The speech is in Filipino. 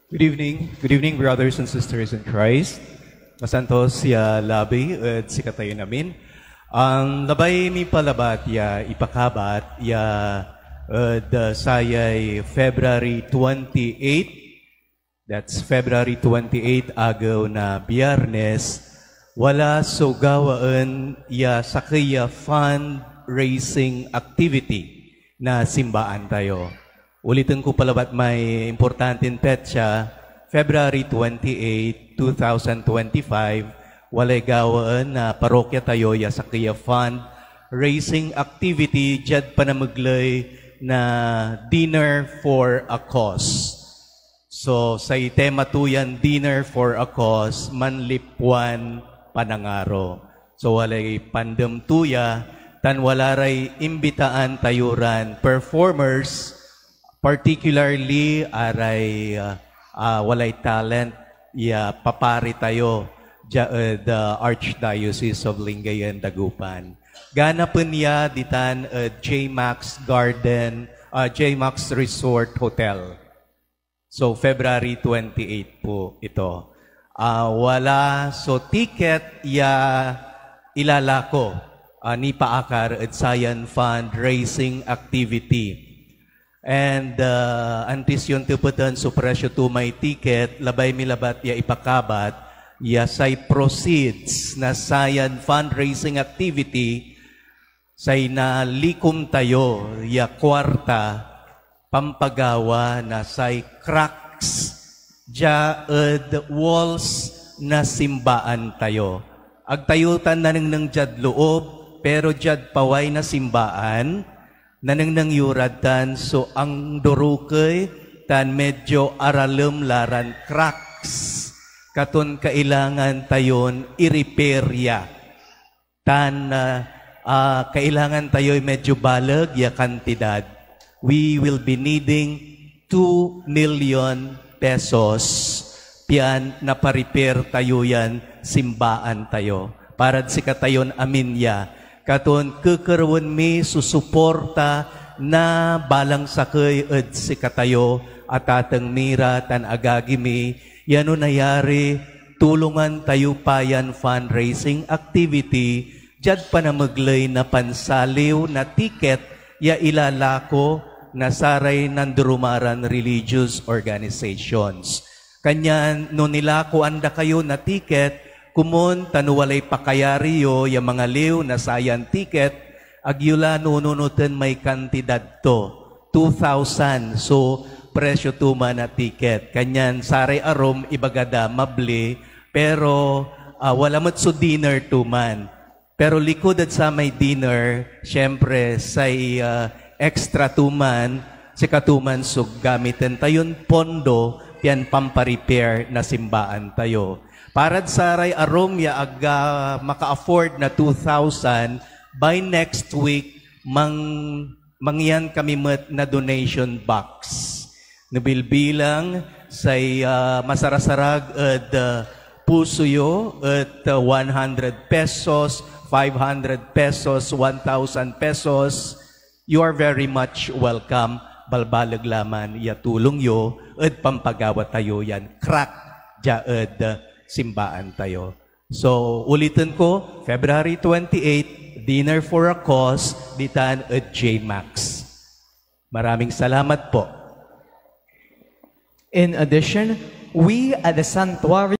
Good evening, brothers and sisters in Christ. Masantos ya labi at sikatayo namin. Ang labay mi palabat ya ipakabat ya sayay February 28. That's February 28 agaw na Biyernes. Wala so gawaan ya sakaya fundraising activity na simbaan tayo. Ulitin ko palabat may importanteng petsa, February 28, 2025, walay gawaan na parokya tayo ya sakaya fund raising activity jad panamaglay na dinner for a cause. So sa tema tuyan dinner for a cause, manlipwan panangaro. So walay pandem tuya, tan walaray imbitaan tayuran performers, particularly aray walay talent ya papari tayo the Archdiocese of Lingayen Dagupan. Ganapin ya ditan JMax Garden, JMax Resort Hotel. So February 28 po ito. Wala so ticket ya ilalako ni paakar at Sayan fundraising activity. And antis yun tiputan so presyo to may ticket, labay milabat ya ipakabat, ya say proceeds na Sayan fundraising activity, say na likom tayo, ya kwarta, pampagawa na say cracks, ja walls na simbaan tayo. Agtayutan na ng jad loob, pero jad paway na simbaan, nanang yuratan so ang durukay tan medyo aralem laran cracks katon kailangan tayon i-repairya tan kailangan tayo'y medyo balag ya kantidad. We will be needing 2 million pesos pian na pa-repair tayo yan simbaan tayo para si katayon aminya katon kekerwan mi susuporta na balang sakay ed si katayo at atang mira tan agagi mi yano nayari tulungan tayo payan fundraising activity jad panamaglay na pansaliw na ticket ya ilalako na saray nandurumaran religious organizations. Kanyan no nilako anda kayo na ticket kumun tanuwalay pakayariyo yung mga liw na sayan ticket, agyula nununutin may kantidad to, 2,000. So, presyo tuman na ticket. Kanyan, saray arom, ibagada, mabli, pero wala mat so dinner tuman. Pero likod at sa may dinner, syempre, say extra tuman, si katuman so gamitin tayon pondo, yan pamparepair na simbaan tayo. Parad saray arom ya aga maka-afford na 2,000 by next week mangyan kami met na donation box. Nabilbilang say masarasarag at puso yo at 100 pesos, 500 pesos, 1,000 pesos. You are very much welcome. Balbalag laman ya tulong yo at pampagawa tayo yan. Crack ja at simbaan tayo. So, ulitin ko, February 28, dinner for a cause, ditan at JMax. Maraming salamat po. In addition, we at the Sanctuary